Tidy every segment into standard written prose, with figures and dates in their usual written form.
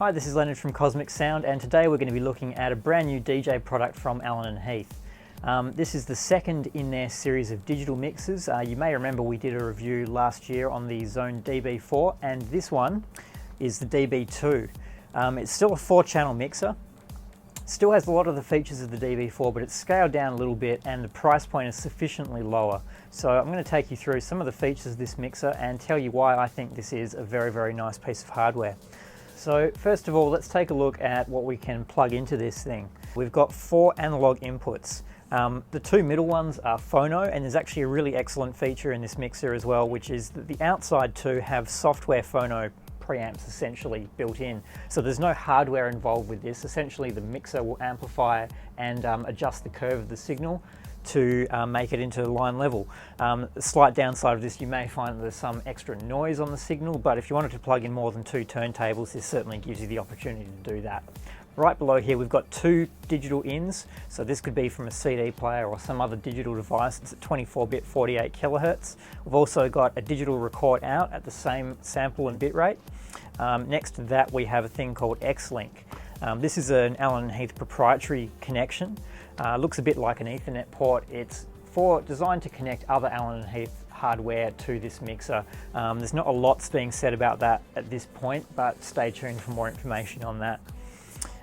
Hi, this is Leonard from Kosmic Sound, and today we're going to be looking at a brand new DJ product from Allen Heath. This is the second in their series of digital mixers. You may remember we did a review last year on the Xone DB4, and this one is the DB2. It's still a 4-channel mixer. Still has a lot of the features of the DB4, but it's scaled down a little bit and the price point is sufficiently lower. So I'm going to take you through some of the features of this mixer and tell you why I think this is a very, very nice piece of hardware. So first of all, let's take a look at what we can plug into this thing. We've got 4 analog inputs. The 2 middle ones are phono, and there's actually a really excellent feature in this mixer as well, which is that the outside 2 have software phono preamps essentially built in. So there's no hardware involved with this. Essentially the mixer will amplify and adjust the curve of the signal to make it into line level. The slight downside of this, you may find that there's some extra noise on the signal, but if you wanted to plug in more than 2 turntables, this certainly gives you the opportunity to do that. Right below here we've got 2 digital ins, so this could be from a CD player or some other digital device. It's at 24-bit 48 kilohertz. We've also got a digital record out at the same sample and bit rate. Next to that we have a thing called X-Link. This is an Allen Heath proprietary connection. Looks a bit like an Ethernet port. It's designed to connect other Allen Heath hardware to this mixer. There's not a lot being said about that at this point, but stay tuned for more information on that.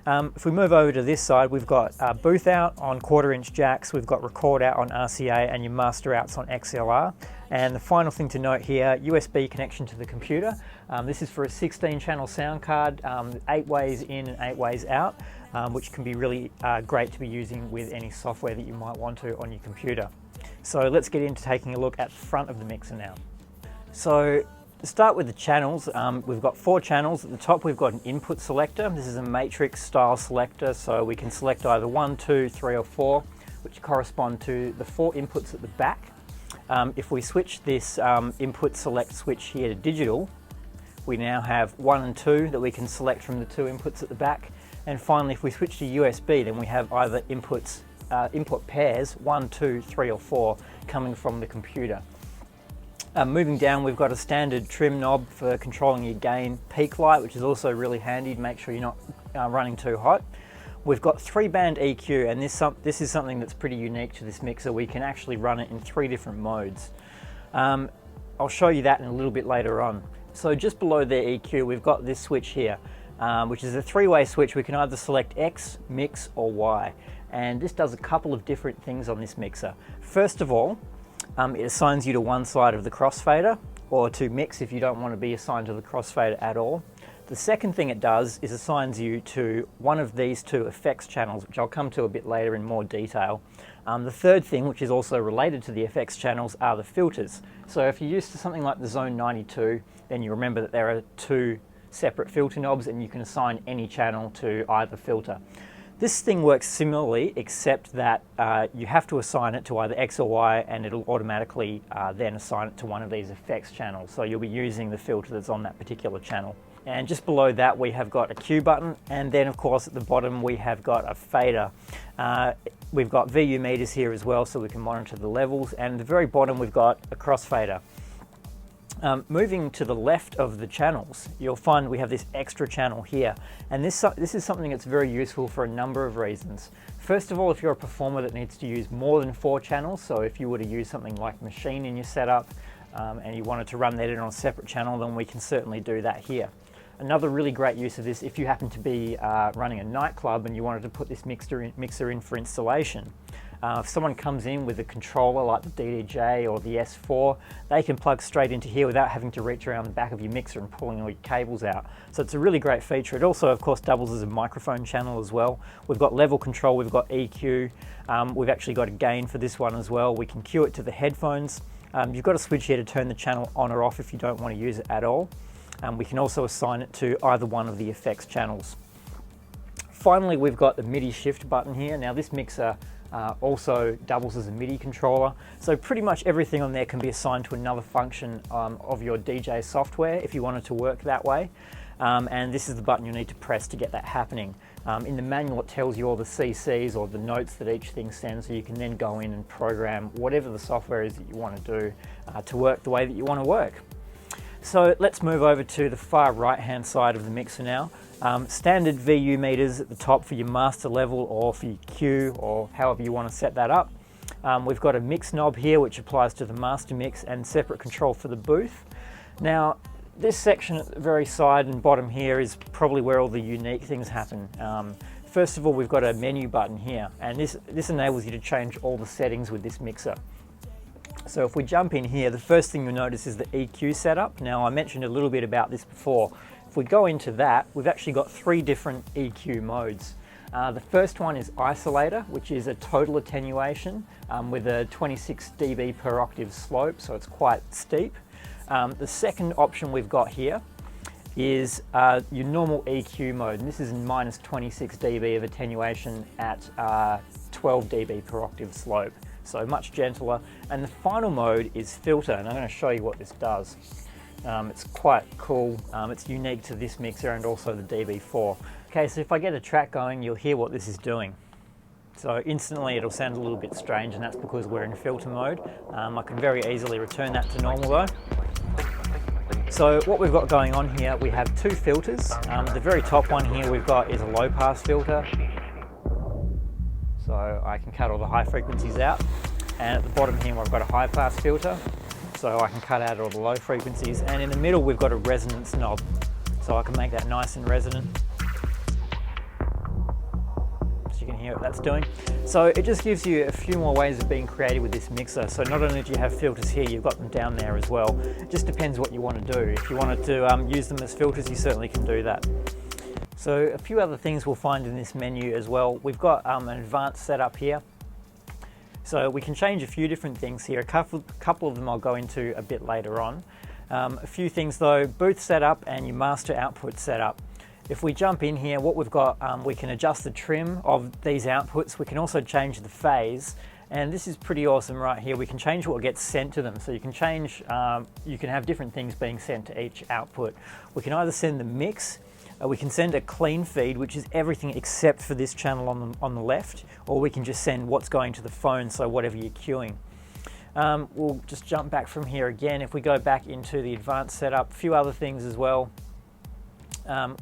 If we move over to this side, we've got booth out on 1/4-inch jacks, we've got record out on RCA, and your master outs on XLR. And the final thing to note here, USB connection to the computer. This is for a 16-channel sound card, 8 ways in and 8 ways out, which can be really great to be using with any software that you might want to on your computer. So let's get into taking a look at the front of the mixer now. So to start with the channels, we've got 4 channels. At the top we've got an input selector. This is a matrix style selector, so we can select either 1, 2, 3 or 4, which correspond to the 4 inputs at the back. If we switch this input select switch here to digital, we now have 1 and 2 that we can select from the 2 inputs at the back. And finally, if we switch to USB, then we have either input pairs, 1, 2, 3 or 4, coming from the computer. Moving down, we've got a standard trim knob for controlling your gain peak light, which is also really handy to make sure you're not running too hot. We've got 3-band EQ, and this is something that's pretty unique to this mixer. We can actually run it in 3 different modes. I'll show you that in a little bit later on. So just below the EQ, we've got this switch here, which is a 3-way switch. We can either select X, mix or Y, and this does a couple of different things on this mixer. First of all, it assigns you to one side of the crossfader, or to mix if you don't want to be assigned to the crossfader at all. The second thing it does is assigns you to one of these 2 effects channels, which I'll come to a bit later in more detail. The third thing, which is also related to the effects channels, are the filters. So if you're used to something like the Xone 92, then you remember that there are 2 separate filter knobs and you can assign any channel to either filter. This thing works similarly, except that you have to assign it to either X or Y, and it'll automatically then assign it to one of these effects channels. So you'll be using the filter that's on that particular channel. And just below that we have got a Q button, and then of course at the bottom we have got a fader. We've got VU meters here as well, so we can monitor the levels, and at the very bottom we've got a crossfader. Moving to the left of the channels, you'll find we have this extra channel here, and this is something that's very useful for a number of reasons. First of all, if you're a performer that needs to use more than 4 channels, so if you were to use something like Machine in your setup and you wanted to run that in on a separate channel, then we can certainly do that here. Another really great use of this, if you happen to be running a nightclub and you wanted to put this mixer in for installation, if someone comes in with a controller like the DDJ or the S4, they can plug straight into here without having to reach around the back of your mixer and pulling all your cables out. So it's a really great feature. It also, of course, doubles as a microphone channel as well. We've got level control, we've got EQ, we've actually got a gain for this one as well. We can cue it to the headphones. You've got a switch here to turn the channel on or off if you don't want to use it at all. We can also assign it to either one of the effects channels. Finally, we've got the Midi Shift button here. Now this mixer also doubles as a MIDI controller, so pretty much everything on there can be assigned to another function of your DJ software if you want it to work that way. And this is the button you need to press to get that happening. In the manual it tells you all the CCs or the notes that each thing sends, so you can then go in and program whatever the software is that you want to do to work the way that you want to work. So let's move over to the far right hand side of the mixer now. Standard VU meters at the top for your master level or for your Q or however you want to set that up. We've got a mix knob here which applies to the master mix and separate control for the booth. Now this section at the very side and bottom here is probably where all the unique things happen. First of all, we've got a menu button here, and this enables you to change all the settings with this mixer. So if we jump in here, the first thing you'll notice is the EQ setup. Now I mentioned a little bit about this before. If we go into that, we've actually got 3 different EQ modes. The first one is isolator, which is a total attenuation with a 26 dB per octave slope, so it's quite steep. The second option we've got here is your normal EQ mode, and this is in minus 26 dB of attenuation at 12 dB per octave slope, so much gentler. And the final mode is filter, and I'm going to show you what this does. It's quite cool. It's unique to this mixer and also the DB4. Okay, so if I get a track going, you'll hear what this is doing. So instantly it'll sound a little bit strange, and that's because we're in filter mode. I can very easily return that to normal though. So what we've got going on here, we have 2 filters. The very top one here we've got is a low pass filter. So I can cut all the high frequencies out. And at the bottom here we've got a high pass filter. So I can cut out all the low frequencies. And in the middle we've got a resonance knob. So I can make that nice and resonant. You can hear what that's doing. So it just gives you a few more ways of being creative with this mixer. So not only do you have filters here, you've got them down there as well. It just depends what you want to do. If you wanted to use them as filters, you certainly can do that. So a few other things we'll find in this menu as well. We've got an advanced setup here. So we can change a few different things here. A couple of them I'll go into a bit later on. A few things though, booth setup and your master output setup. If we jump in here, what we've got, we can adjust the trim of these outputs. We can also change the phase, and this is pretty awesome right here. We can change what gets sent to them. So you can change, you can have different things being sent to each output. We can either send the mix, we can send a clean feed, which is everything except for this channel on the left, or we can just send what's going to the phone, so whatever you're queuing. We'll just jump back from here again. If we go back into the advanced setup, a few other things as well.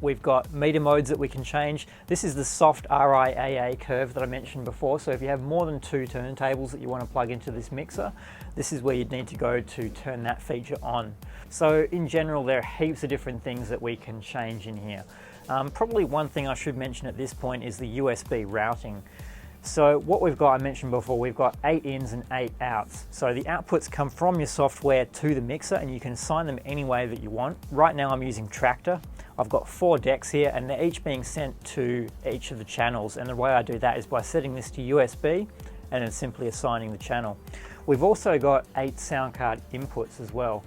We've got meter modes that we can change. This is the soft RIAA curve that I mentioned before. So if you have more than 2 turntables that you want to plug into this mixer, this is where you'd need to go to turn that feature on. So in general, there are heaps of different things that we can change in here. Probably one thing I should mention at this point is the USB routing. So what we've got, I mentioned before, we've got 8 ins and 8 outs. So the outputs come from your software to the mixer, and you can assign them any way that you want. Right now I'm using Tractor. I've got 4 decks here, and they're each being sent to each of the channels. And the way I do that is by setting this to USB and then simply assigning the channel. We've also got 8 sound card inputs as well.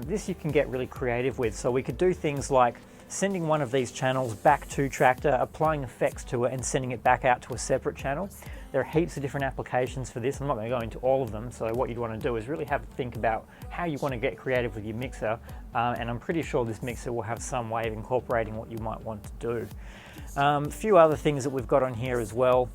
This you can get really creative with. So we could do things like sending one of these channels back to Tractor, applying effects to it and sending it back out to a separate channel. There are heaps of different applications for this. I'm not going to go into all of them, so what you'd want to do is really have a think about how you want to get creative with your mixer, and I'm pretty sure this mixer will have some way of incorporating what you might want to do. A few other things that we've got on here as well.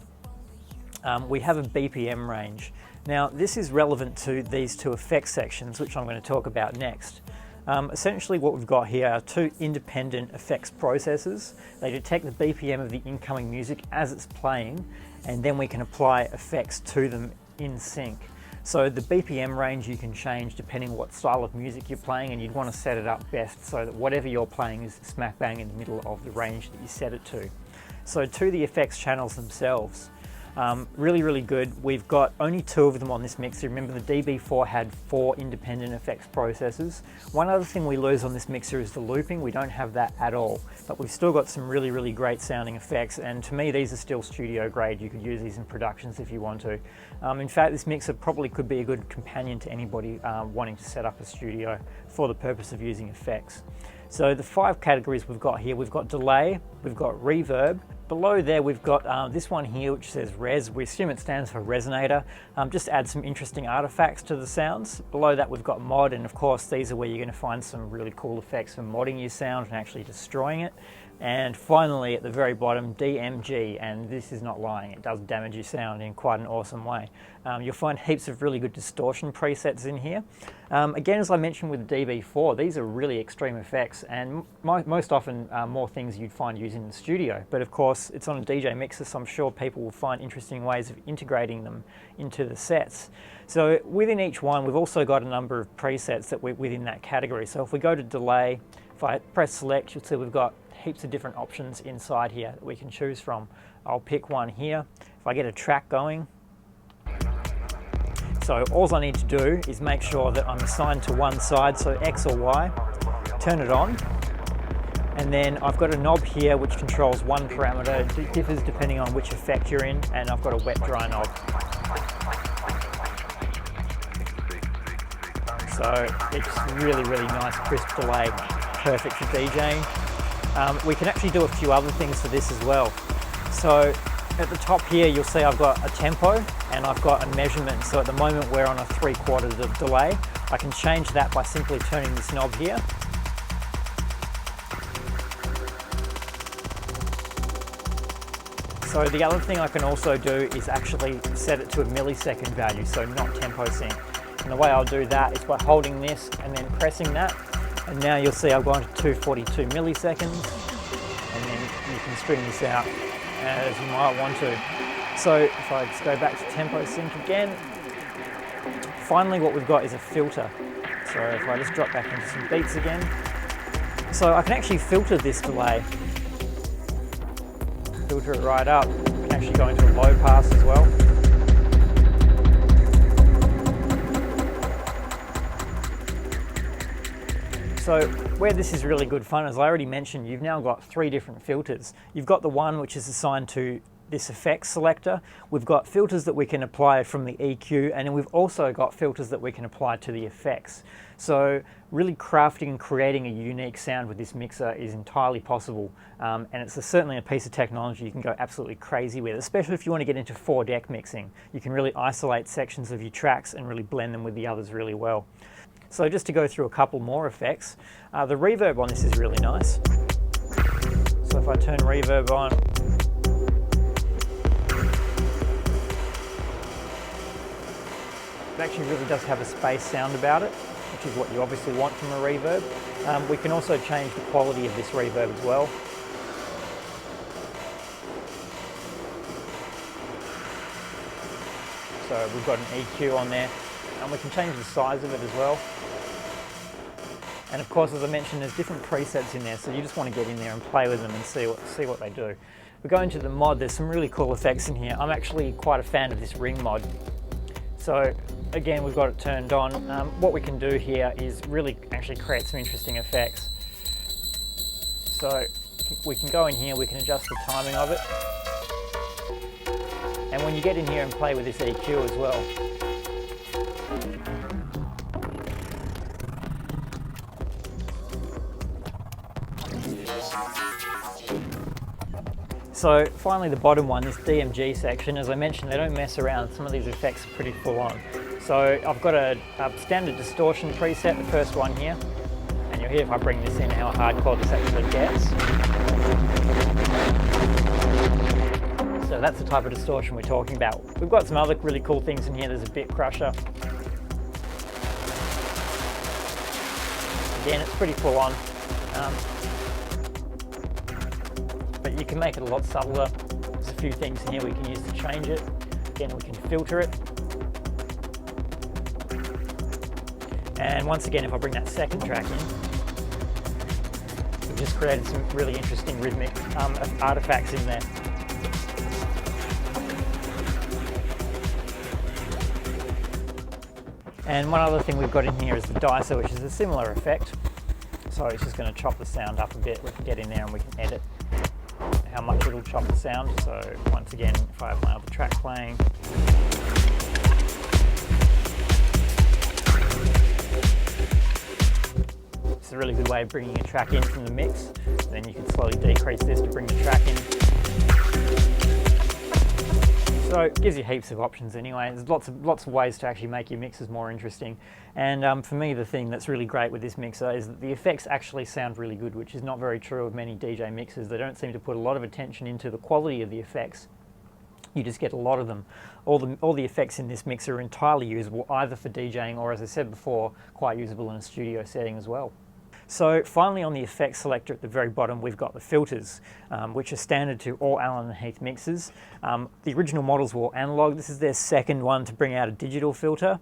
We have a Bpm range. Now this is relevant to these 2 effects sections, which I'm going to talk about next. Essentially what we've got here are 2 independent effects processors. They detect the BPM of the incoming music as it's playing, and then we can apply effects to them in sync. So the BPM range you can change depending on what style of music you're playing, and you'd want to set it up best so that whatever you're playing is smack bang in the middle of the range that you set it to. So to the effects channels themselves, really good. We've got only 2 of them on this mixer. Remember the DB4 had 4 independent effects processors. One other thing we lose on this mixer is the looping. We don't have that at all, but we've still got some really great sounding effects, and to me these are still studio grade. You could use these in productions if you want to. In fact, this mixer probably could be a good companion to anybody wanting to set up a studio for the purpose of using effects. So the 5 categories we've got here, we've got delay, we've got reverb. Below there we've got this one here which says res. We assume it stands for resonator. Just add some interesting artifacts to the sounds. Below that we've got mod, and of course these are where you're going to find some really cool effects for modding your sound and actually destroying it. And finally, at the very bottom, DMG, and this is not lying, it does damage your sound in quite an awesome way. You'll find heaps of really good distortion presets in here. Again, as I mentioned with the DB4, these are really extreme effects, and most often more things you'd find used in the studio. But of course, it's on a DJ mixer, so I'm sure people will find interesting ways of integrating them into the sets. So within each one, we've also got a number of presets that we're within that category. So if we go to delay, if I press select, you'll see we've got heaps of different options inside here that we can choose from. I'll pick one here. If I get a track going, so all I need to do is make sure that I'm assigned to one side, so X or Y, turn it on, and then I've got a knob here which controls one parameter. It differs depending on which effect you're in, and I've got a wet dry knob. So it's really nice crisp delay, perfect for DJing. We can actually do a few other things for this as well. So at the top here, you'll see I've got a tempo and I've got a measurement. So at the moment we're on a 3/4 delay. I can change that by simply turning this knob here. So the other thing I can also do is actually set it to a millisecond value, so not tempo sync. And the way I'll do that is by holding this and then pressing that. And now you'll see I've gone to 242 milliseconds, and then you can string this out as you might want to. So if I just go back to tempo sync again, finally what we've got is a filter. So if I just drop back into some beats again, so I can actually filter this delay. Filter it right up. I can actually go into a low pass as well. So where this is really good fun, as I already mentioned, you've now got 3 different filters. You've got the one which is assigned to this effects selector. We've got filters that we can apply from the EQ, and then we've also got filters that we can apply to the effects. So really crafting and creating a unique sound with this mixer is entirely possible, and it's certainly a piece of technology you can go absolutely crazy with, especially if you want to get into 4-deck mixing. You can really isolate sections of your tracks and really blend them with the others really well. So just to go through a couple more effects, the reverb on this is really nice. So if I turn reverb on, it actually really does have a space sound about it, which is what you obviously want from a reverb. We can also change the quality of this reverb as well. So we've got an EQ on there, and we can change the size of it as well. And of course, as I mentioned, there's different presets in there, so you just want to get in there and play with them and see what they do. We go into the mod, there's some really cool effects in here. I'm actually quite a fan of this ring mod. So again, we've got it turned on. What we can do here is really actually create some interesting effects. So we can go in here, we can adjust the timing of it. And when you get in here and play with this EQ as well, so finally the bottom one, this DMG section, as I mentioned, they don't mess around. Some of these effects are pretty full on. So I've got a standard distortion preset, the first one here, and you'll hear if I bring this in how hardcore this actually gets. So that's the type of distortion we're talking about. We've got some other really cool things in here. There's a bit crusher. Again, it's pretty full on. But you can make it a lot subtler. There's a few things in here we can use to change it. Again, we can filter it. And once again, if I bring that second track in, we've just created some really interesting rhythmic artifacts in there. And one other thing we've got in here is the Dyso, which is a similar effect. So it's just going to chop the sound up a bit. We can get in there and we can edit how much it'll chop the sound. So once again, if I have my other track playing, it's a really good way of bringing a track in from the mix. Then you can slowly decrease this to bring the track in. So it gives you heaps of options anyway. There's lots of ways to actually make your mixes more interesting. And for me, the thing that's really great with this mixer is that the effects actually sound really good, which is not very true of many DJ mixers. They don't seem to put a lot of attention into the quality of the effects. You just get a lot of them. All the effects in this mixer are entirely usable either for DJing or, as I said before, quite usable in a studio setting as well. So finally, on the effects selector at the very bottom, we've got the filters, which are standard to all Allen Heath mixers. The original models were analog. This is their second one to bring out a digital filter.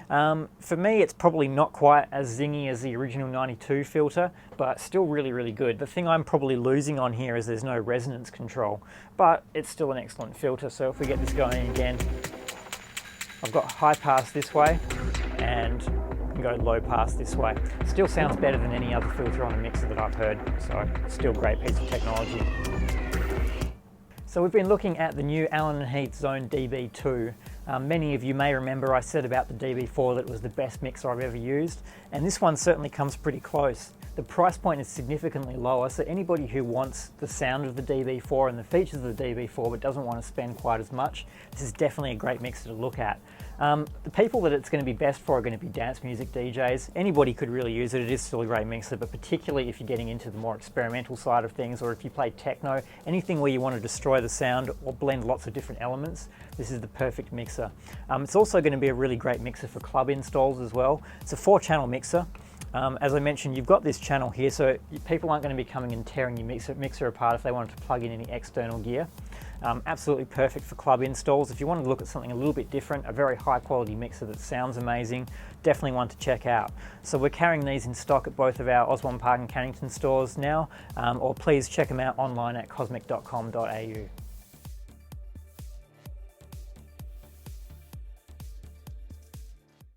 For me, it's probably not quite as zingy as the original 92 filter, but still really, really good. The thing I'm probably losing on here is there's no resonance control, but it's still an excellent filter. So if we get this going again, I've got high pass this way and go low pass this way. Still sounds better than any other filter on a mixer that I've heard, so still a great piece of technology. So we've been looking at the new Allen Heath Xone DB2. Many of you may remember I said about the DB4 that it was the best mixer I've ever used, and this one certainly comes pretty close. The price point is significantly lower, so anybody who wants the sound of the DB4 and the features of the DB4 but doesn't want to spend quite as much, this is definitely a great mixer to look at. The people that it's going to be best for are going to be dance music DJs. Anybody could really use it. It is still a great mixer, but particularly if you're getting into the more experimental side of things, or if you play techno, anything where you want to destroy the sound or blend lots of different elements, this is the perfect mixer. It's also going to be a really great mixer for club installs as well. It's a 4-channel mixer. As I mentioned, you've got this channel here, so people aren't going to be coming and tearing your mixer apart if they wanted to plug in any external gear. Absolutely perfect for club installs. If you want to look at something a little bit different, a very high quality mixer that sounds amazing, definitely one to check out. So we're carrying these in stock at both of our Osborne Park and Cannington stores now, or please check them out online at kosmic.com.au.